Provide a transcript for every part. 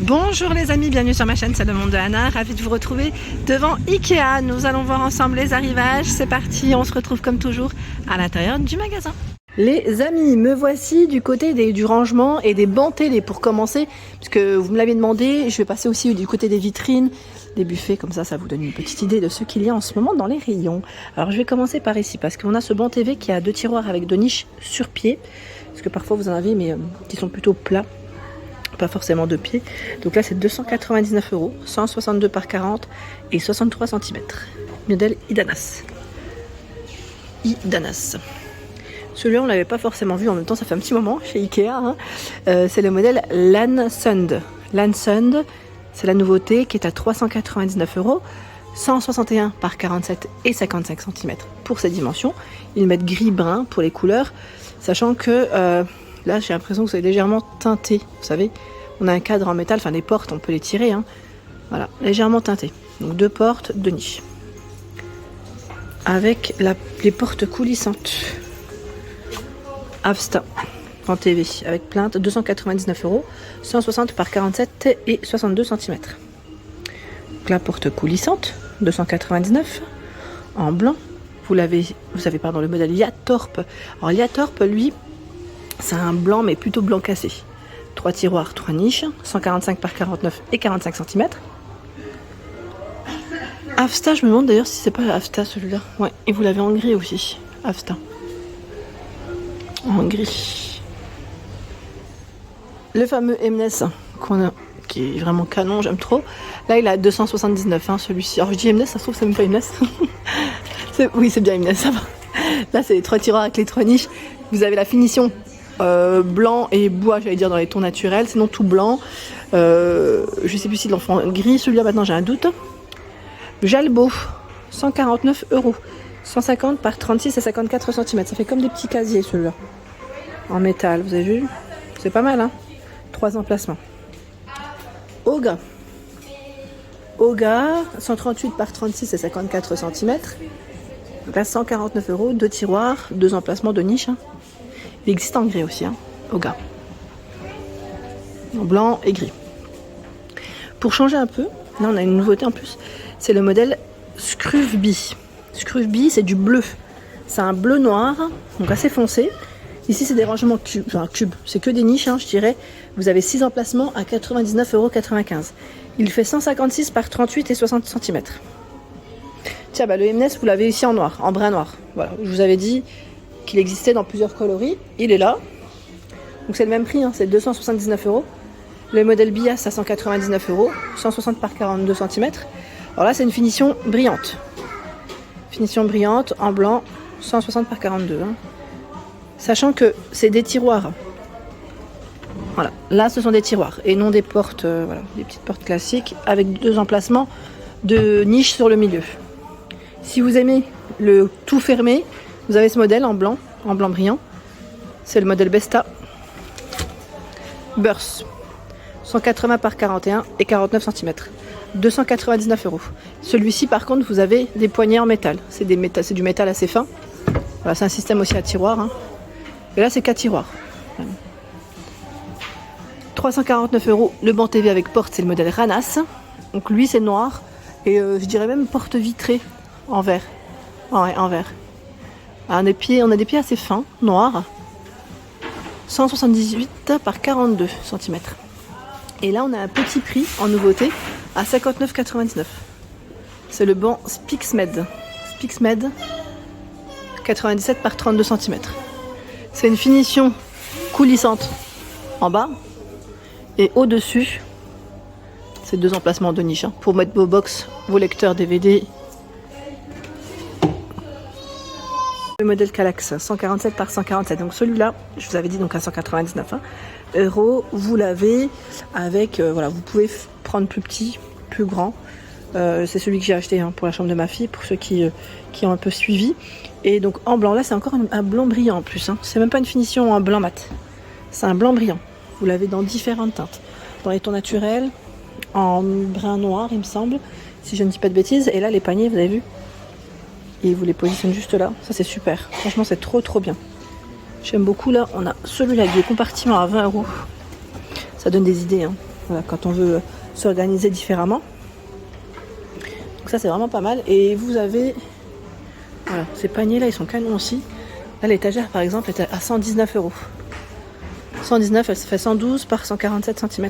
Bonjour les amis, bienvenue sur ma chaîne, c'est le monde de Anna, ravie de vous retrouver devant Ikea. Nous allons voir ensemble les arrivages, c'est parti, on se retrouve comme toujours à l'intérieur du magasin. Les amis, me voici du côté du rangement et des bancs télé pour commencer, puisque vous me l'avez demandé. Je vais passer aussi du côté des vitrines, des buffets, comme ça vous donne une petite idée de ce qu'il y a en ce moment dans les rayons. Alors je vais commencer par ici, parce qu'on a ce banc TV qui a deux tiroirs avec deux niches sur pied, parce que parfois vous en avez mais qui sont plutôt plats, pas forcément de pied. Donc là c'est 299 €, 162 par 40 et 63 cm. Modèle Idanas. Celui-là on l'avait pas forcément vu, en même temps ça fait un petit moment chez Ikea, hein. C'est le modèle Lansund. Lansund, c'est la nouveauté qui est à 399 €, 161 par 47 et 55 cm pour ces dimensions. Ils mettent gris-brun pour les couleurs, sachant que là j'ai l'impression que c'est légèrement teinté, vous savez, on a un cadre en métal, enfin les portes on peut les tirer, hein. Voilà, légèrement teinté. Donc deux portes, deux niches. Avec les portes coulissantes. Avsta en TV avec plainte, 299 €, 160 par 47 et 62 cm. Donc la porte coulissante, 299 en blanc. Vous avez le modèle Yatorp. Alors Yatorp, lui, c'est un blanc mais plutôt blanc cassé. 3 tiroirs, 3 niches, 145 par 49 et 45 cm. Avsta, je me demande d'ailleurs si c'est pas Avsta celui-là. Ouais, et vous l'avez en gris aussi, Avsta. En gris. Le fameux Emnes qu'on a, qui est vraiment canon, j'aime trop. Là, il a 279, hein, celui-ci. Alors je dis Emnes, ça se trouve c'est même pas Emnes. Oui, c'est bien Emnes, ça va. Là, c'est les 3 tiroirs avec les 3 niches. Vous avez la finition blanc et bois, j'allais dire dans les tons naturels, sinon tout blanc. Je sais plus si l'enfant gris, celui-là maintenant j'ai un doute. Jalbo, 149 €, 150 par 36 et 54 cm. Ça fait comme des petits casiers celui-là. En métal, vous avez vu? C'est pas mal, hein? 3 emplacements. Oga, 138 par 36 et 54 cm. Donc là, 149 €, 2 tiroirs, 2 emplacements de niche, hein. Il existe en gris aussi, hein, Oga. En blanc et gris. Pour changer un peu, là on a une nouveauté en plus, c'est le modèle Scruvby. Scruvby, c'est du bleu. C'est un bleu noir, donc assez foncé. Ici, c'est des rangements cubes. C'est que des niches, hein, je dirais. Vous avez 6 emplacements à 99,95 €. Il fait 156 par 38 et 60 cm. Tiens, le Emnes, vous l'avez ici en noir, en brun noir. Voilà, je vous avais dit qu'il existait dans plusieurs coloris. Il est là. Donc c'est le même prix, hein, c'est 279 €. Le modèle Bias à 199 €, 160 par 42 cm. Alors là, c'est une finition brillante. Finition brillante en blanc, 160 par 42. Hein. Sachant que c'est des tiroirs. Voilà, là ce sont des tiroirs et non des portes, voilà, des petites portes classiques avec 2 emplacements de niche sur le milieu. Si vous aimez le tout fermé, vous avez ce modèle en blanc brillant. C'est le modèle Besta. Burst. 180 par 41 et 49 cm. 299 €. Celui-ci par contre, vous avez des poignées en métal. C'est du métal assez fin. Voilà, c'est un système aussi à tiroirs, hein. Et là, c'est 4 tiroirs. 349 €. Le banc TV avec porte, c'est le modèle Ranas. Donc lui, c'est noir. Et je dirais même porte vitrée en verre. Ouais, en verre. On a des pieds assez fins, noirs. 178 par 42 cm. Et là, on a un petit prix en nouveauté à 59,99 €. C'est le banc Spixmed. Spixmed, 97 par 32 cm. C'est une finition coulissante en bas et au-dessus, c'est 2 emplacements de niche, hein, pour mettre vos box, vos lecteurs DVD. Le modèle Calax, 147 par 147. Donc celui-là, je vous avais dit donc à 199 €. Vous l'avez avec, voilà, vous pouvez prendre plus petit, plus grand. C'est celui que j'ai acheté, hein, pour la chambre de ma fille, pour ceux qui ont un peu suivi. Et donc en blanc, là c'est encore un blanc brillant en plus, hein. C'est même pas une finition en blanc mat. C'est un blanc brillant. Vous l'avez dans différentes teintes. Dans les tons naturels, en brun noir il me semble, si je ne dis pas de bêtises. Et là les paniers, vous avez vu, et vous les positionnez juste là. Ça c'est super. Franchement c'est trop bien. J'aime beaucoup. Là on a celui-là avec des compartiments à 20 €. Ça donne des idées, hein. Voilà, quand on veut s'organiser différemment. Donc ça c'est vraiment pas mal. Et vous avez, voilà, ces paniers là, ils sont canons aussi. Là l'étagère par exemple est à 119 €. 119, elle se fait 112 par 147 cm.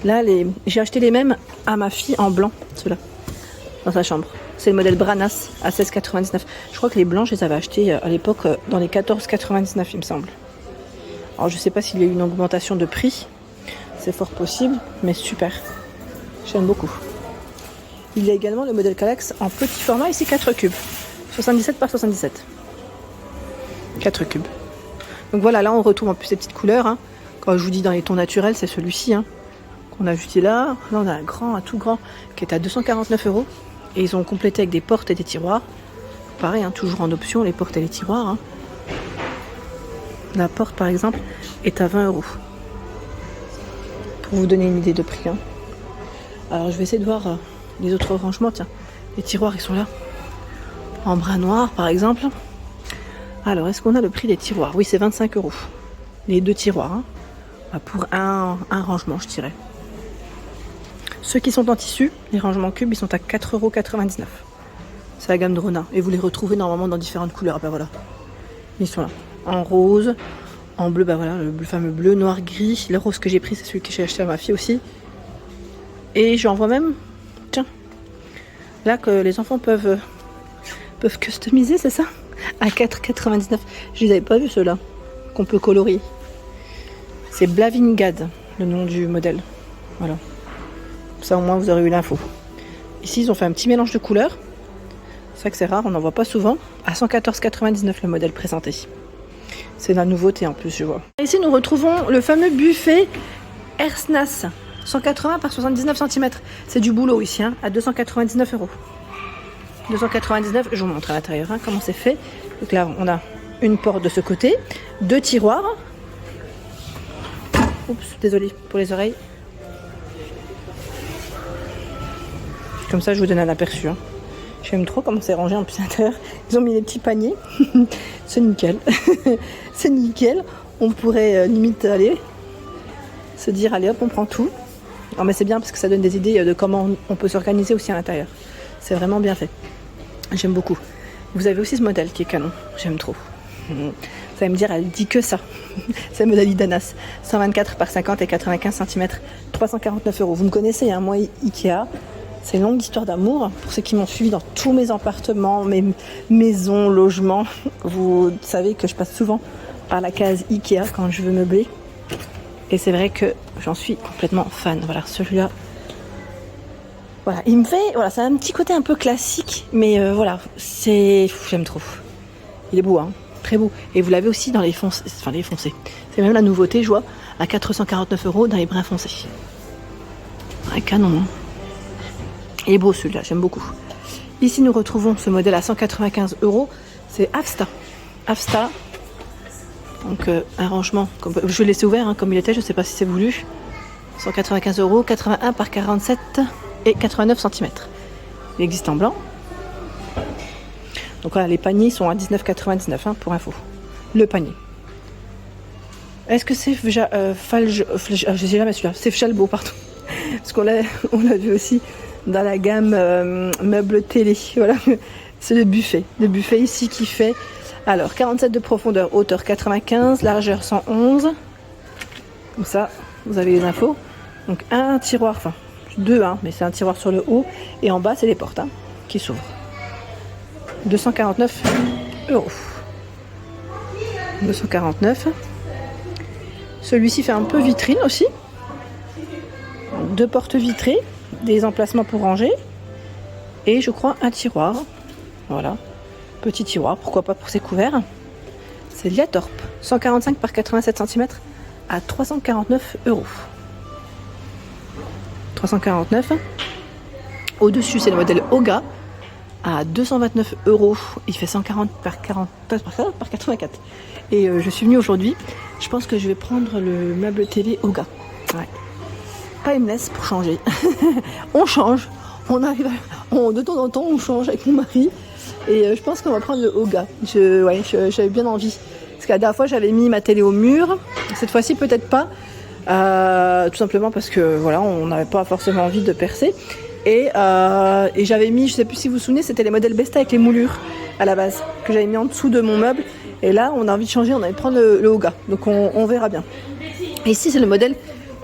Là, j'ai acheté les mêmes à ma fille en blanc, ceux-là, dans sa chambre. C'est le modèle Branas à 16,99. Je crois que les blancs, je les avais achetés à l'époque dans les 14,99, il me semble. Alors, je sais pas s'il y a eu une augmentation de prix. C'est fort possible, mais super. J'aime beaucoup. Il y a également le modèle Kallax en petit format, ici 4 cubes. 77 par 77. 4 cubes. Donc voilà, là on retrouve en plus ces petites couleurs. Hein. Quand je vous dis dans les tons naturels, c'est celui-ci hein, qu'on a ajouté là. Là on a un tout grand qui est à 249 €. Et ils ont complété avec des portes et des tiroirs. Pareil, hein, toujours en option, les portes et les tiroirs. Hein. La porte par exemple est à 20 €. Pour vous donner une idée de prix. Hein. Alors je vais essayer de voir les autres rangements. Tiens, les tiroirs ils sont là. En brun noir par exemple. Alors, est-ce qu'on a le prix des tiroirs? Oui, c'est 25 €. Les 2 tiroirs. Hein. Pour un rangement, je dirais. Ceux qui sont en tissu, les rangements cubes, ils sont à 4,99 €. C'est la gamme de Ronin. Et vous les retrouvez normalement dans différentes couleurs. Ben voilà. Ils sont là. En rose, en bleu, ben voilà, le fameux bleu, noir, gris. Le rose que j'ai pris, c'est celui que j'ai acheté à ma fille aussi. Et j'en vois même, tiens, là que les enfants peuvent customiser, c'est ça? À 4,99 €. Je les avais pas vus ceux-là, qu'on peut colorier. C'est Blavingad, le nom du modèle. Voilà. Ça au moins vous aurez eu l'info. Ici ils ont fait un petit mélange de couleurs. C'est vrai que c'est rare, on n'en voit pas souvent. À 114,99 € le modèle présenté. C'est la nouveauté en plus, je vois. Ici nous retrouvons le fameux buffet Ersnas. 180 par 79 cm. C'est du boulot ici, hein, à 299 €. 299, je vous montre à l'intérieur hein, comment c'est fait. Donc là, on a une porte de ce côté, 2 tiroirs. Oups, désolé pour les oreilles. Comme ça, je vous donne un aperçu. Hein. J'aime trop comment c'est rangé en plus à l'intérieur. Ils ont mis des petits paniers. C'est nickel. C'est nickel. On pourrait limite aller se dire, allez hop, on prend tout. Non, mais c'est bien parce que ça donne des idées de comment on peut s'organiser aussi à l'intérieur. C'est vraiment bien fait. J'aime beaucoup. Vous avez aussi ce modèle qui est canon. J'aime trop. Vous allez me dire, elle dit que ça. C'est le modèle Idanas. 124 par 50 et 95 cm. 349 €. Vous me connaissez, hein, moi, Ikea. C'est une longue histoire d'amour. Pour ceux qui m'ont suivi dans tous mes appartements, mes maisons, logements, vous savez que je passe souvent par la case Ikea quand je veux meubler. Et c'est vrai que j'en suis complètement fan. Voilà, celui-là. Voilà, il me fait, voilà, c'est un petit côté un peu classique, mais voilà, j'aime trop. Il est beau, hein, très beau. Et vous l'avez aussi dans les foncés, enfin les foncés. C'est même la nouveauté, je vois, à 449 € dans les bruns foncés. Un canon, hein. Il est beau celui-là, j'aime beaucoup. Ici, nous retrouvons ce modèle à 195 €. C'est Avsta. Avsta. Donc un rangement, je vais laisser ouvert hein, comme il était, je ne sais pas si c'est voulu. 195 €, 81 par 47 et 89 cm. Il existe en blanc. Donc voilà, les paniers sont à 19,99 hein, pour info. Le panier. Est-ce que c'est je sais jamais celui-là, c'est Fjalbo, pardon. Parce qu'on l'a vu aussi dans la gamme meubles télé. Voilà, c'est le buffet. Le buffet ici qui fait alors 47 de profondeur, hauteur 95, largeur 111. Comme ça, vous avez les infos. Donc un tiroir, enfin 2, hein, mais c'est un tiroir sur le haut. Et en bas, c'est les portes hein, qui s'ouvrent. 249 €. 249. Celui-ci fait un peu vitrine aussi. 2 portes vitrées, des emplacements pour ranger. Et je crois un tiroir. Voilà. Petit tiroir, pourquoi pas pour ses couverts. C'est Liatorp. 145 par 87 cm à 349 €. 349. Au-dessus, c'est le modèle Oga à 229 €. Il fait 140 par 84. Et je suis venue aujourd'hui. Je pense que je vais prendre le meuble télé Oga. Ouais. Pas Emless pour changer. On change. On arrive de temps en temps, on change avec mon mari. Et je pense qu'on va prendre le Oga. J'avais bien envie. Parce que la dernière fois, j'avais mis ma télé au mur. Cette fois-ci, peut-être pas. Tout simplement parce que voilà, on n'avait pas forcément envie de percer. Et j'avais mis, je sais plus si vous vous souvenez, c'était les modèles Besta avec les moulures à la base, que j'avais mis en dessous de mon meuble. Et là, on a envie de changer, on a envie de prendre le Hoga. Donc on verra bien. Et ici, c'est le modèle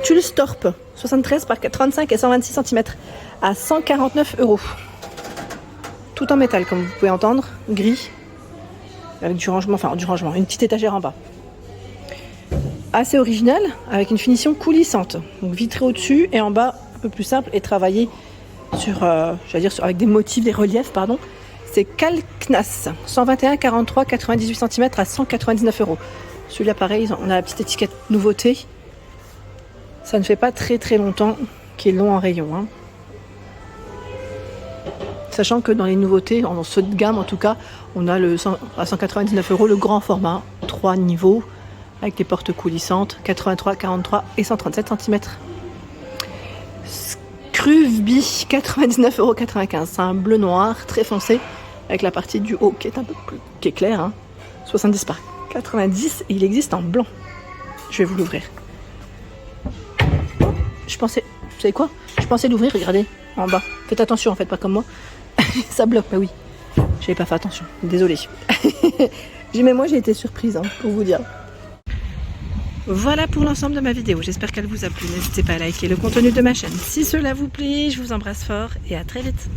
Tulstorp, 73 par 35 et 126 cm, à 149 €. Tout en métal, comme vous pouvez entendre, gris, avec du rangement, une petite étagère en bas. Assez original, avec une finition coulissante. Donc vitré au-dessus et en bas, un peu plus simple, et travaillé sur, avec des motifs, des reliefs, pardon. C'est Kalknas, 121, 43, 98 cm à 199 €. Celui-là, pareil, on a la petite étiquette nouveauté. Ça ne fait pas très très longtemps qu'ils l'ont en rayon. Hein. Sachant que dans les nouveautés, dans ce de gamme en tout cas, on a à 199 € le grand format, 3 niveaux, avec des portes coulissantes, 83, 43 et 137 cm. Scruvby, 99,95 €. C'est un bleu noir très foncé, avec la partie du haut qui est un peu plus qui est claire. Hein. 70 par 90 et il existe en blanc. Je vais vous l'ouvrir. Vous savez quoi? Je pensais l'ouvrir, regardez, en bas. Faites attention, en fait, pas comme moi. Ça bloque, bah oui. J'avais pas fait attention, désolée. Mais moi, j'ai été surprise, hein, pour vous dire. Voilà pour l'ensemble de ma vidéo. J'espère qu'elle vous a plu. N'hésitez pas à liker le contenu de ma chaîne. Si cela vous plaît, je vous embrasse fort et à très vite.